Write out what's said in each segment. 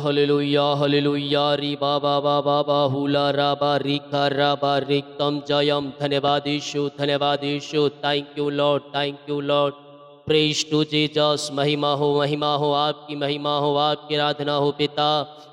Hallelujah hallelujah री बाबा बाबा बाहुला राबा Rica राबा रिकम जयम धन्यवाद Yeshu thank you lord praise to Jesus. महिमा हो आपकी महिमा हो आपकी आराधना हो पिता।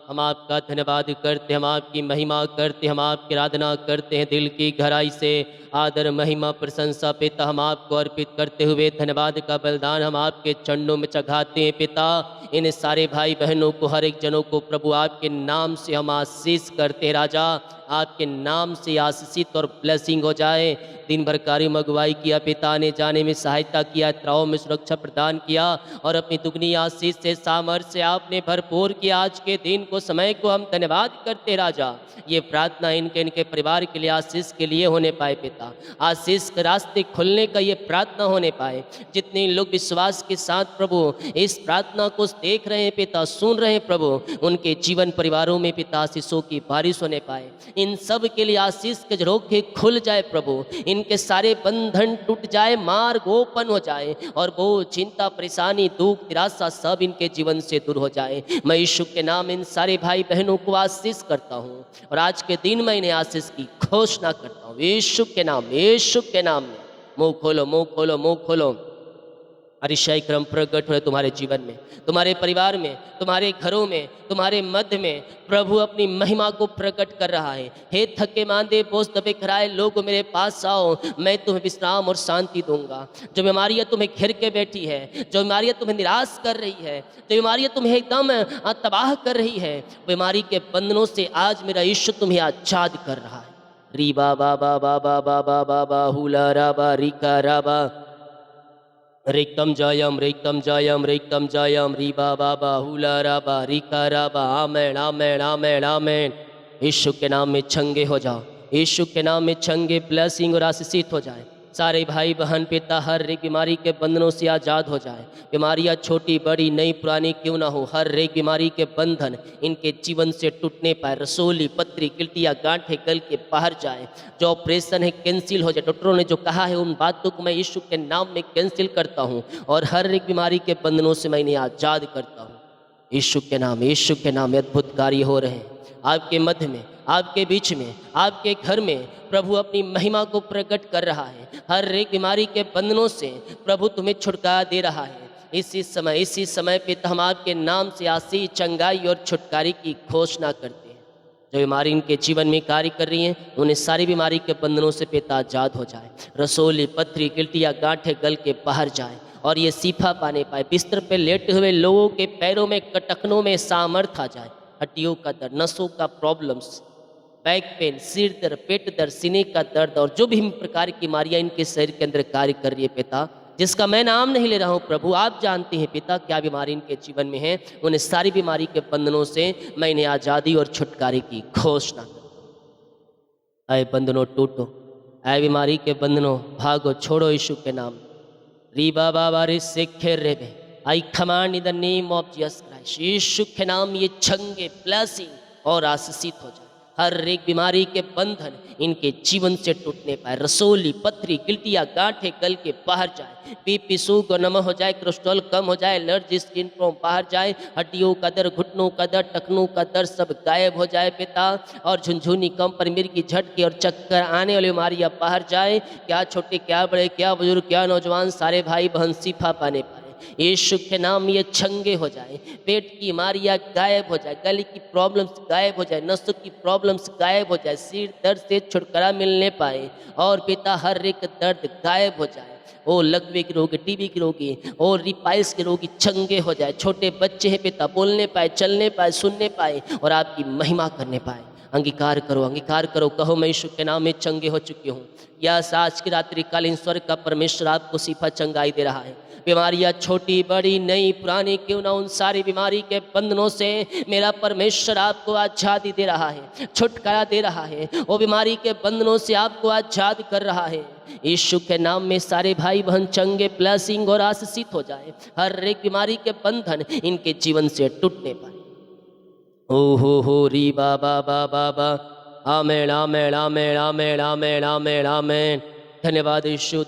हम आपका धन्यवाद करते हम आपकी महिमा करते हम आपकी आराधना करते हैं दिल की गहराई से। आदर महिमा प्रशंसा पिता हम आपको अर्पित करते हुए धन्यवाद का बलिदान हम आपके चरणों में चढ़ाते हैं पिता। इन सारे भाई बहनों को हर एक जनों को प्रभु आपके नाम से हम आशीष करते हैं राजा। आपके नाम से आशीषित और ब्लेसिंग हो जाए। दिन भर कार्य में अगुवाई किया पिता ने जाने में सहायता किया यात्राओं में सुरक्षा प्रदान किया और अपनी दुगनी आशीष से सामर्थ्य से आपने भरपूर किया। आज के दिन को समय को हम धन्यवाद करते राजा। ये प्रार्थना इनके परिवार के लिए आशीष के लिए होने पाए पिता। आशीष के रास्ते खुलने का ये प्रार्थना होने पाए। जितने लोग विश्वास के साथ प्रभु इस प्रार्थना को देख रहे हैं पिता सुन रहे हैं प्रभु उनके जीवन परिवारों में पिता आशीषों की बारिश होने पाए। इन सब के लिए आशीष के झरोखे खुल जाए प्रभु। इनके सारे बंधन टूट जाए मार्ग ओपन हो जाए और वो चिंता परेशानी दुख निराशा सब इनके जीवन से दूर हो जाए। मैं यीशु के नाम इन सारे भाई बहनों को आशीष करता हूँ और आज के दिन मैं इन्हें आशीष की घोषणा करता हूँ यीशु के नाम में। मुंह खोलो मुंह खोलो मुंह खोलो। अतिशय क्रम प्रकट हो तुम्हारे जीवन में तुम्हारे परिवार में तुम्हारे घरों में तुम्हारे मध्य में प्रभु अपनी महिमा को प्रकट कर रहा है। हे थके मांदे बोझ दबे कराए लोग मेरे पास आओ मैं तुम्हें विश्राम और शांति दूंगा। जो बीमारियां तुम्हें घिर के बैठी है जो बीमारियां तुम्हें निराश कर रही है जो बीमारियां तुम्हें एकदम तबाह कर रही है बीमारी के बंधनों से आज मेरा यीशु तुम्हें आजाद कर रहा है। री बाबा बाबा बाबा बाबा बाहुला राबा रिका राबा रिकम जयम री बाबा बाहुला राबा रिका राबा। आमेन आमेन आमेन आमेन। यीशु के नाम में चंगे हो जाओ यीशु के नाम में चंगे ब्लेसिंग और आशीषित हो जाए। सारे भाई बहन पिता हर एक बीमारी के बंधनों से आज़ाद हो जाए। बीमारियां छोटी बड़ी नई पुरानी क्यों ना हो हर एक बीमारी के बंधन इनके जीवन से टूटने पाए। रसोली पत्री गिल्टियाँ गांठें गल के बाहर जाए। जो ऑपरेशन है कैंसिल हो जाए। डॉक्टरों ने जो कहा है उन बातों को मैं यीशु के नाम में कैंसिल करता हूँ और हर एक बीमारी के बंधनों से मैं इन्हें आज़ाद करता हूँ। यीशु के नाम में अद्भुत कार्य हो रहे हैं आपके मध्य में आपके बीच में आपके घर में प्रभु अपनी महिमा को प्रकट कर रहा है। हर एक बीमारी के बंधनों से प्रभु तुम्हें छुटकारा दे रहा है। इसी समय पे हम आपके नाम से आशीष चंगाई और छुटकारे की घोषणा करते हैं। जो बीमारी इनके जीवन में कार्य कर रही हैं उन्हें सारी बीमारी के बंधनों से पिता आजाद हो जाए। रसोली पथरी गिल्टियाँ गांठें गल के बाहर जाए और ये सीफा पाने पाए। बिस्तर पे लेटे हुए लोगों के पैरों में कटकनों में सामर्थ आ जाए। हड्डियों का दर्द नसों का प्रॉब्लम्स बैक पेन सिर दर्द पेट दर्द सीने का दर्द और जो भी प्रकार की बीमारियां इनके शरीर के अंदर कार्य कर रही है पिता जिसका मैं नाम नहीं ले रहा हूँ प्रभु आप जानते हैं पिता क्या बीमारी इनके जीवन में है। उन्हें सारी बीमारी के बंधनों से मैं इन्हें आज़ादी और छुटकारे की घोषणा करता हूँ। आए बंधनों टूटो आए बीमारी के बंधनों भागो छोड़ो यीशु के नाम। री बाबा बारे से खेर रे बे I command in the name of Jesus Christ. Yeshu के नाम ये चंगे ब्लेसिंग और आशीषित हो जाए। हर एक बीमारी के बंधन इनके जीवन से टूटने पाए। रसोली पथरी गिल्टियाँ गांठें गल के बाहर जाए। बीपी शुगर नम हो जाए कोलेस्ट्रॉल कम हो जाए एलर्जी स्किन प्रॉब्लम बाहर जाए। हड्डियों का दर्द घुटनों का दर्द टखनों का दर्द सब गायब हो जाए पिता। और झुनझुनी कम पर मिर्गी झटके और चक्कर आने वाली बीमारियाँ बाहर जाए। क्या छोटे क्या बड़े क्या बुजुर्ग क्या नौजवान सारे भाई बहन सीफा पाने पाए। यीशु के नाम ये चंगे हो जाए। पेट की बीमारियां गायब हो जाए। गले की प्रॉब्लम्स गायब हो जाए। नसों की प्रॉब्लम्स गायब हो जाए। सिर दर्द से छुटकारा मिलने पाए और पिता हर एक दर्द गायब हो जाए। ओ लकवे के रोगी टीबी के रोगी और रिपाइल्स के रोगी चंगे हो जाए। छोटे बच्चे हैं पिता बोलने पाए चलने पाए सुनने पाए और आपकी महिमा करने पाए। अंगीकार करो कहो मैं यीशु के नाम में चंगे हो चुकी हूँ। यस आज की रात्रि कालीन स्वर्ग का परमेश्वर आपको सीफा चंगाई दे रहा है। बीमारियां छोटी बड़ी नई पुरानी क्यों ना उन सारी बीमारी के बंधनों से मेरा परमेश्वर आपको आज़ादी दे रहा है छुटकारा दे रहा है। वो बीमारी के बंधनों से आपको आज़ाद कर रहा है। यीशु के नाम में सारे भाई बहन चंगे ब्लेसिंग और आशीषित हो जाए। हर एक बीमारी के बंधन इनके जीवन से टूटने पाए। ओ हो री बाबा बाबा बा आमेन आमेन आमेन आमेन आमेन आमेन आमेन। धन्यवाद यीशु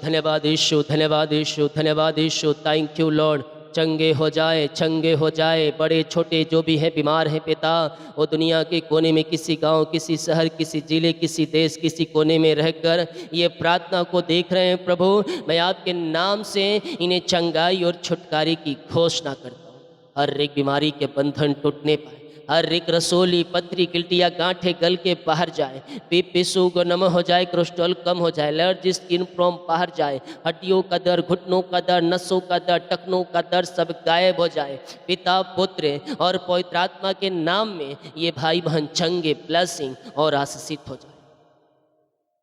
थैंक यू लॉर्ड। चंगे हो जाए, चंगे हो जाए। बड़े छोटे जो भी हैं बीमार हैं पिता, वो दुनिया के कोने में किसी गांव, किसी शहर, किसी जिले, किसी देश, किसी कोने में रहकर ये प्रार्थना को देख रहे हैं प्रभु, मैं आपके नाम से इन्हें चंगाई और छुटकारे की घोषणा करता हूँ। हर एक बीमारी के बंधन टूटने पाए, हर एक रसोली, पथरी, गिल्टियाँ, गांठें गल के बाहर जाए, पीपी सुगर नम हो जाए, कोलेस्ट्रॉल कम हो जाए, एलर्जी, स्किन प्रॉब्लम बाहर जाए, हड्डियों का दर्द, घुटनों का दर्द, नसों का दर्द, टखनों का दर्द सब गायब हो जाए। पिता, पुत्र और पवित्र आत्मा के नाम में ये भाई बहन चंगे, ब्लेसिंग और आशीषित हो जाए।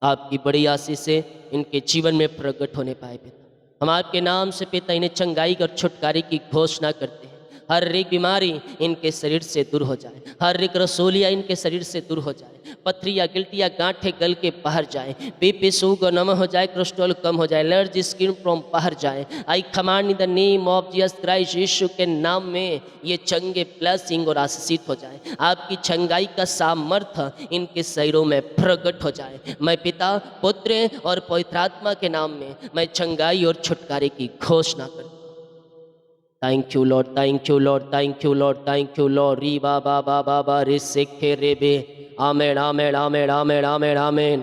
आपकी बड़ी आशीष से इनके जीवन में प्रकट होने पाए पिता। हम आपके नाम से पिता इन्हें चंगाई और छुटकारे की घोषणा करते हैं। हर एक बीमारी इनके शरीर से दूर हो जाए, हर एक रसोलिया इनके शरीर से दूर हो जाए, पथरिया, गिल्टियाँ, गांठें गल के बाहर जाए, बीपी शुगर नम हो जाए, कोलेस्ट्रॉल कम हो जाए, एलर्जी, स्किन प्रॉब्लम बाहर जाए। I command in the name of Jesus Christ, Yeshu के नाम में ये चंगे, ब्लेसिंग और आशीषित हो जाए। आपकी चंगाई का सामर्थ्य इनके शरीरों में प्रकट हो जाए। मैं पिता, पुत्र और पवित्र आत्मा के नाम में मैं चंगाई और छुटकारे की घोषणा करता हूं। Thank you Lord, thank you Lord, thank you Lord, thank you Lord. री बा बा बा बा बा रे सेखे रे बे। आमेन, आमेन, आमेन, आमेन, आमेन, आमेन।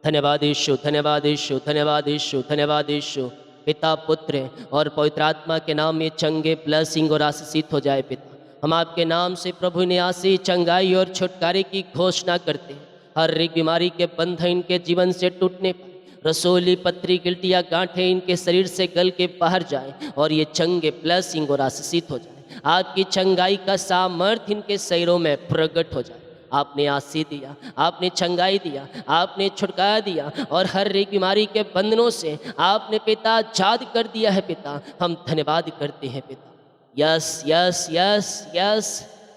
धन्यवाद यीशु, धन्यवाद यीशु, धन्यवाद यीशु, धन्यवाद यीशु। पिता, पुत्र और पवित्र आत्मा के नाम में चंगे, ब्लेसिंग और आशीषित हो जाए पिता। हम आपके नाम से प्रभु ने आशीष, चंगाई और छुटकारे की घोषणा करते हैं। हर एक बीमारी के बंधन इनके जीवन से टूटने पर, रसोली, पथरी, गिल्टियाँ, गांठें इनके शरीर से गल के बाहर जाए और ये चंगे, ब्लेसिंग और आशीषित हो जाए। आपकी चंगाई का सामर्थ्य इनके शरीरों में प्रकट हो जाए। आपने आशीष दिया, आपने चंगाई दिया, आपने छुटकारा दिया और हर एक बीमारी के बंधनों से आपने पिता आजाद कर दिया है पिता। हम धन्यवाद करते हैं पिता। Yes yes yes yes,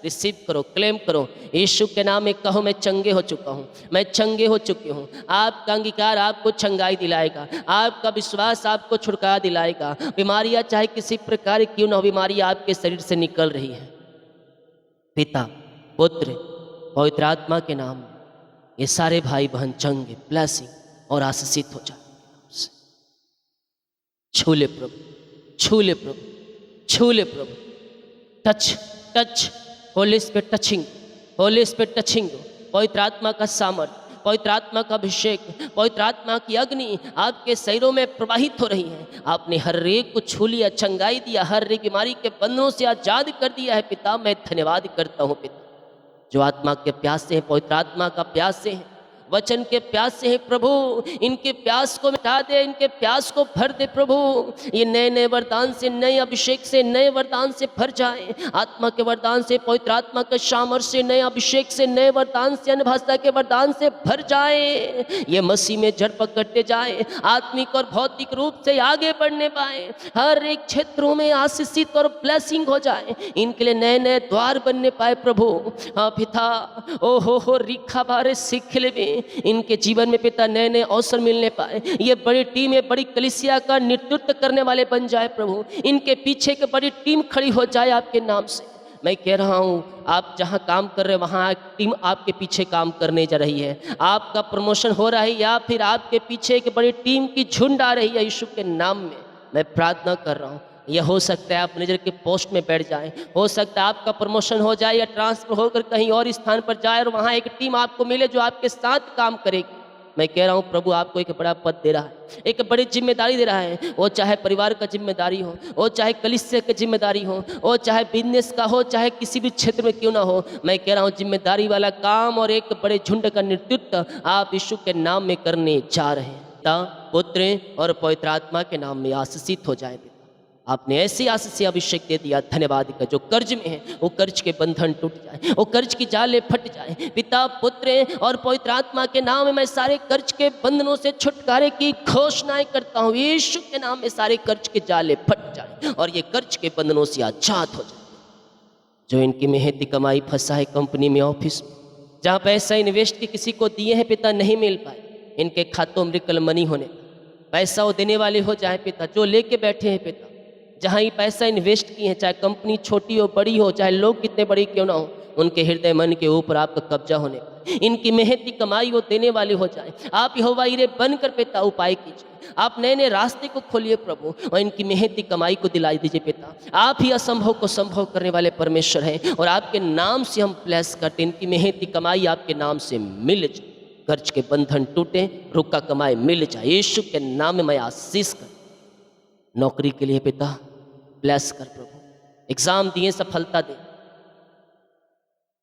receive करो, क्लेम करो। यीशु के नाम में कहो, मैं चंगे हो चुका हूँ, मैं चंगे हो चुकी हूँ। आपका अंगीकार आपको चंगाई दिलाएगा, आपका विश्वास आपको छुटकारा दिलाएगा। बीमारियाँ चाहे किसी प्रकार क्यों न हो, बीमारी आपके शरीर से निकल रही है। पिता, पुत्र, पवित्र आत्मा के नाम में ये सारे भाई बहन चंगे, ब्लेसिंग और आशीषित हो जाए। छू ले प्रभु, छू ले प्रभु, छू ले प्रभु। Touch touch, holy spirit touching, holy spirit touching. पवित्र आत्मा का सामर्थ्य, पवित्र आत्मा का अभिषेक, पवित्र आत्मा की अग्नि आपके शरीरों में प्रवाहित हो रही है। आपने हर एक को छू लिया, चंगाई दिया, हर एक बीमारी के बंधनों से आजाद कर दिया है पिता। मैं धन्यवाद करता हूँ पिता। जो आत्मा के प्यास से है, पवित्र आत्मा का प्यास से है, वचन के प्यास से है प्रभु, इनके प्यास को मिटा दे, इनके प्यास को भर दे प्रभु। ये नए नए वरदान से, नए अभिषेक से, नए वरदान से भर जाए। आत्मा के वरदान से, पवित्र आत्मा के सामर्थ्य से, नए अभिषेक से, नए वरदान से, अन्य भाषा के वरदान से भर जाए। ये मसीह में जड़ पकड़ते जाए, आत्मिक और भौतिक रूप से आगे बढ़ने पाए, हर एक क्षेत्रों में आशीषित और ब्लेसिंग हो जाए। इनके लिए नए नए द्वार बनने पाए प्रभु। हाँ पिता, ओ हो रिखा बारे सीख ले, इनके जीवन में पिता नए नए अवसर मिलने पाए। ये बड़ी टीम, ये बड़ी कलीसिया का नेतृत्व करने वाले बन जाए प्रभु। इनके पीछे की बड़ी टीम खड़ी हो जाए आपके नाम से। मैं कह रहा हूँ, आप जहाँ काम कर रहे हैं वहाँ एक टीम आपके पीछे काम करने जा रही है। आपका प्रमोशन हो रहा है या फिर आपके पीछे एक बड़ी टीम की झुंड आ रही है। यीशु के नाम में मैं प्रार्थना कर रहा हूँ। यह हो सकता है आप मैनेजर के पोस्ट में बैठ जाएं, हो सकता है आपका प्रमोशन हो जाए या ट्रांसफर होकर कहीं और स्थान पर जाए और वहाँ एक टीम आपको मिले जो आपके साथ काम करेगी। मैं कह रहा हूँ प्रभु आपको एक बड़ा पद दे रहा है, एक बड़ी जिम्मेदारी दे रहा है। वो चाहे परिवार का जिम्मेदारी हो, वो चाहे कलीसिया की जिम्मेदारी हो, वो चाहे बिजनेस का हो, चाहे किसी भी क्षेत्र में क्यों ना हो। मैं कह रहा हूँ जिम्मेदारी वाला काम और एक बड़े झुंड का नेतृत्व आप यीशु के नाम में करने जा रहे हैं। पिता, पुत्र और पवित्र आत्मा के नाम में आशीषित हो जाए। आपने ऐसी आशीष से अभिषेक दे दिया, धन्यवाद का। जो कर्ज में है वो कर्ज के बंधन टूट जाए, वो कर्ज की जाले फट जाए। पिता, पुत्र और पवित्र आत्मा के नाम में मैं सारे कर्ज के बंधनों से छुटकारे की घोषणाएं करता हूँ। यीशु के नाम में सारे कर्ज के जाले फट जाए और ये कर्ज के बंधनों से आजाद हो जाए। जो इनकी मेहनती कमाई फंसा है कंपनी में, ऑफिस में, जहाँ पैसा इन्वेस्ट के किसी को दिए हैं पिता नहीं मिल पाए, इनके खातों में रिकल मनी होने, पैसा वो देने वाले हो जाए पिता। जो लेके बैठे हैं पिता, जहाँ ये पैसा इन्वेस्ट किए हैं, चाहे कंपनी छोटी हो बड़ी हो, चाहे लोग कितने बड़ी क्यों ना हो, उनके हृदय मन के ऊपर आपका कब्जा होने पाए, इनकी मेहनती कमाई वो देने वाली हो जाए। आप यहोवा यिरे बनकर पिता उपाय कीजिए, आप नए नए रास्ते को खोलिए प्रभु, और इनकी मेहनती कमाई को दिलाई दीजिए पिता। आप ही असंभव को संभव करने वाले परमेश्वर हैं, और आपके नाम से हम ब्लेस करते, इनकी मेहनती कमाई आपके नाम से मिल जाए, कर्ज के बंधन टूटे, रुका कमाई मिल जाए, यीशु के नाम में मैं आशीष कर। नौकरी के लिए पिता ब्लेस कर प्रभु, एग्जाम दिए सफलता दे,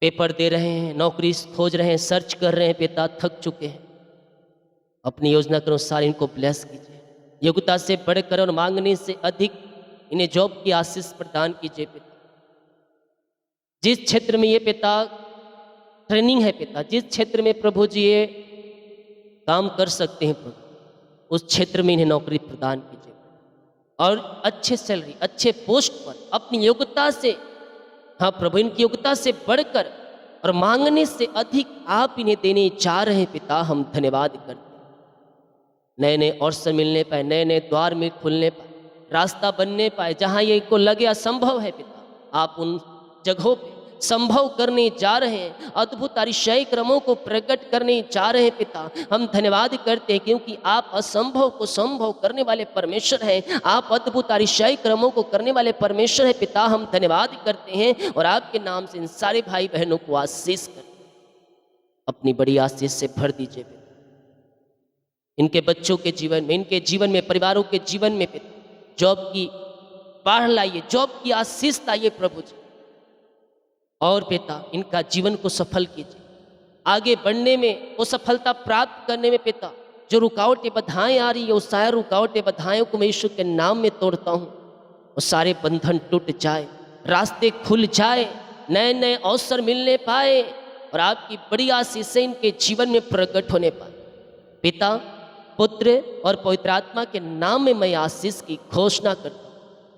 पेपर दे रहे हैं, नौकरी खोज रहे हैं, सर्च कर रहे हैं पिता, थक चुके हैं, अपनी योजना के अनुसार इनको ब्लेस कीजिए, योग्यता से बढ़कर और मांगने से अधिक इन्हें जॉब की आशीष प्रदान कीजिए पिता। जिस क्षेत्र में ये पिता ट्रेनिंग है पिता, जिस क्षेत्र में प्रभु जी ये काम कर सकते हैं प्रभु, उस क्षेत्र में इन्हें नौकरी प्रदान कीजिए, और अच्छे सैलरी, अच्छे पोस्ट पर अपनी योग्यता से, हाँ प्रभु, इनकी योग्यता से बढ़कर और मांगने से अधिक आप इन्हें देने जा रहे हैं पिता। हम धन्यवाद करते हैं, नए नए अवसर मिलने पाए, नए नए द्वार में खुलने पाए, रास्ता बनने पाए, जहाँ ये इनको लगे असंभव है पिता, आप उन जगहों पे संभव करने जा रहे हैं, अद्भुत अतिशय क्रमों को प्रकट करने जा रहे हैं पिता। हम धन्यवाद करते हैं क्योंकि आप असंभव को संभव करने वाले परमेश्वर हैं, आप अद्भुत अतिशय क्रमों को करने वाले परमेश्वर हैं पिता। हम धन्यवाद करते हैं और आपके नाम से इन सारे भाई बहनों को आशीष कर, अपनी बड़ी आशीष से भर दीजिए पिता, इनके बच्चों के जीवन में, इनके जीवन में, परिवारों के जीवन में पिता, जॉब की बाढ़ लाइए, जॉब की आशीष लाइए प्रभु जी, और पिता इनका जीवन को सफल कीजिए, आगे बढ़ने में, वो सफलता प्राप्त करने में पिता, जो रुकावटें बाधाएं आ रही है, वो सारे रुकावटें बाधाएं को मैं यीशु के नाम में तोड़ता हूँ, वो सारे बंधन टूट जाए, रास्ते खुल जाए, नए नए अवसर मिलने पाए, और आपकी बड़ी आशीषें इनके जीवन में प्रकट होने पाए पिता, पुत्र और पवित्र आत्मा के नाम में मैं आशीष की घोषणा करता हूँ।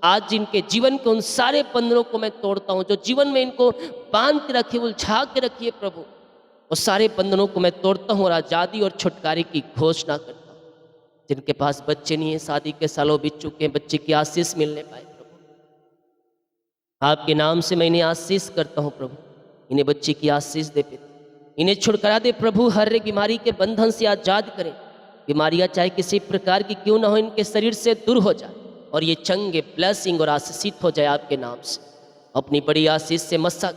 आज इनके जीवन के उन सारे बंधनों को मैं तोड़ता हूँ, जो जीवन में इनको बांध के रखिए, उलझा के रखिए प्रभु, वो सारे बंधनों को मैं तोड़ता हूँ और आज़ादी और छुटकारे की घोषणा करता हूँ। जिनके पास बच्चे नहीं हैं, शादी के सालों बीत चुके हैं, बच्चे की आशीष मिलने पाए प्रभु, आपके नाम से मैं इन्हें आशीष करता हूँ प्रभु, इन्हें बच्चे की आशीष दे पिता, इन्हें छुटकारा दे प्रभु, हर एक बीमारी के बंधन से आज़ाद करें, बीमारियाँ चाहे किसी प्रकार की क्यों ना हो, इनके शरीर से दूर हो जाए, और ये चंगे ब्लेसिंग और आशीषित हो जाए आपके नाम से। अपनी बड़ी आशीष से मस्सा,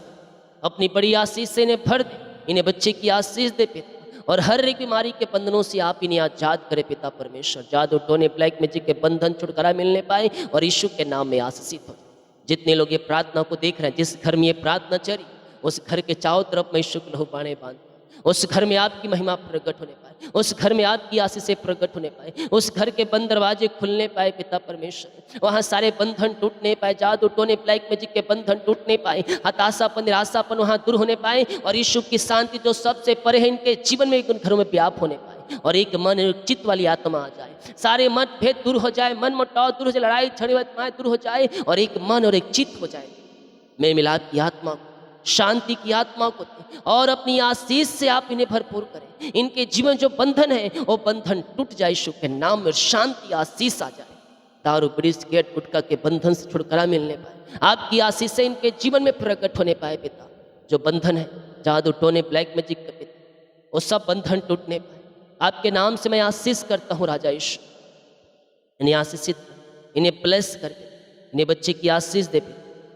अपनी बड़ी आशीष से इन्हें भर दे, इन्हें बच्चे की आशीष दे पिता, और हर एक बीमारी के बंधनों से आप इन्हें आजाद करे पिता परमेश्वर, जादू टोने ब्लैक मैजिक के बंधन छुटकारा मिलने पाए, और यीशु के नाम में आशीषित हो जाए। जितने लोग ये प्रार्थना को देख रहे हैं, जिस घर में ये प्रार्थना चली, उस घर के चारों तरफ मैं यीशु के लहू बाणे बांध, उस घर में आपकी महिमा प्रकट होने पाए, उस घर में आपकी आशीषें प्रकट होने पाए, उस घर के बंद दरवाजे खुलने पाए पिता परमेश्वर, वहाँ सारे बंधन टूटने पाए, जादू टोने ब्लैक मैजिक के बंधन टूटने पाए, हताशापन निराशापन वहाँ दूर होने पाए, और यीशु की शांति जो सबसे परे है इनके जीवन में, उन घरों में व्याप होने पाए, और एक मन एक चित्त वाली आत्मा आ जाए, सारे मतभेद दूर हो जाए, मन मुटाव दूर हो जाए, लड़ाई झगड़े दूर हो जाए, और एक मन और एक चित्त हो जाए। मेरे मिलाप की आत्मा को, शांति की आत्मा को, और अपनी आशीष से आप इन्हें भरपूर करें, इनके जीवन जो बंधन है वो बंधन टूट जाए यीशु के नाम में, शांति आशीष आ जाए, दारू बीड़ी सिगरेट गुटखा के बंधन से छुटकारा मिलने पाए, आपकी आशीष से इनके जीवन में प्रकट होने पाए पिता। जो बंधन है जादू टोने ब्लैक मैजिक के पिता, वो सब बंधन टूटने पाए, आपके नाम से मैं आशीष करता हूँ राजा यीशु, इन्हें आशीषित, इन्हें ब्लेस कर, इन्हें बच्चे की आशीष दे,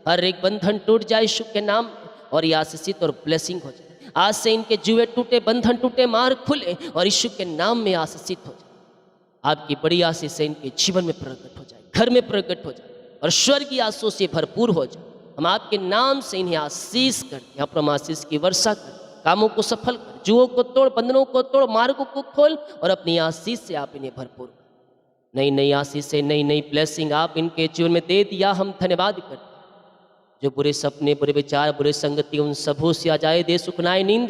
हर एक बंधन टूट जाए यीशु के नाम, और ये आशीषित और ब्लेसिंग हो जाए। आज से इनके जुए टूटे, बंधन टूटे, मार्ग खुले, और यीशु के नाम में आशीषित हो जाए, आपकी बड़ी आशीष से इनके जीवन में प्रकट हो जाए, घर में प्रकट हो जाए, और स्वर्गीय आशीष से भरपूर हो जाए। हम आपके नाम से इन्हें आशीष करते हैं, अपना आशीष की वर्षा कर, कामों को सफल कर, जुओं को तोड़, बंधनों को तोड़, मार्गों को खोल, और अपनी आशीष से आप इन्हें भरपूर कर, नई नई आशीष से, नई नई ब्लेसिंग आप इनके जीवन में दे दिया। हम धन्यवाद करते हैं। जो बुरे सपने, बुरे विचार, बुरे संगति, उन सबों से आ जाए दे सुखनाए नींद।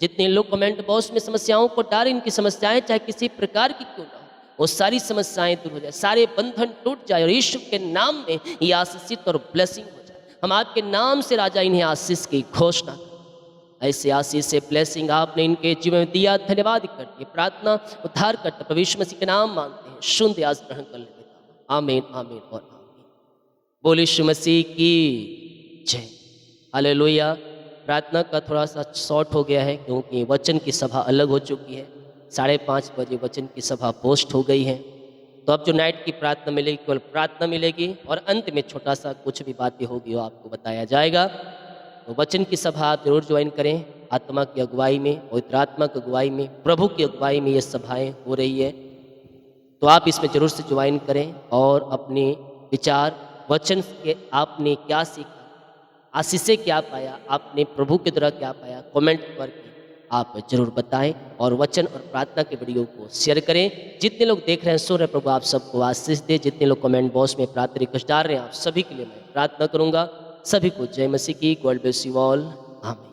जितने लोग कमेंट बॉक्स में समस्याओं को डाल, इनकी समस्याएं चाहे किसी प्रकार की क्यों ना हो, वो सारी समस्याएं दूर हो जाए, सारे बंधन टूट जाए, और यीशु के नाम में ये आशीषित और ब्लेसिंग हो जाए। हम आपके नाम से राजा इन्हें आशीष की घोषणा, ऐसे आशीष से ब्लेसिंग आपने इनके जीवन में दिया। धन्यवाद करते, प्रार्थना उद्धार करते प्रभु यीशु मसीह के नाम मांगते हैं, शुद्ध आज ग्रहण कर लेते, आमीन आमीन और आमीन। बोले यीशु मसीह की जय। हालेलुया। प्रार्थना का थोड़ा सा शॉर्ट हो गया है क्योंकि वचन की सभा अलग हो चुकी है। 5:30 बजे वचन की सभा पोस्ट हो गई है। तो अब जो नाइट की प्रार्थना मिलेगी केवल प्रार्थना मिलेगी और अंत में छोटा सा कुछ भी बातें होगी वो आपको बताया जाएगा। तो वचन की सभा आप जरूर ज्वाइन करें। आत्मा की अगुवाई में, पवित्र आत्मा की अगुवाई में, प्रभु की अगुवाई में ये सभाएं हो रही है। तो आप इसमें जरूर से ज्वाइन करें और अपने विचार वचन के आपने क्या सीखा, आशीष से क्या पाया, आपने प्रभु के द्वारा क्या पाया, कमेंट करके आप जरूर बताएं और वचन और प्रार्थना के वीडियो को शेयर करें। जितने लोग देख रहे हैं सुन रहे हैं, प्रभु आप सबको आशीष दे। जितने लोग कमेंट बॉक्स में प्रार्थना रिक्वेस्ट डाल रहे हैं, आप सभी के लिए मैं प्रार्थना करूंगा। सभी को जय मसीह की। God bless you all. आमीन।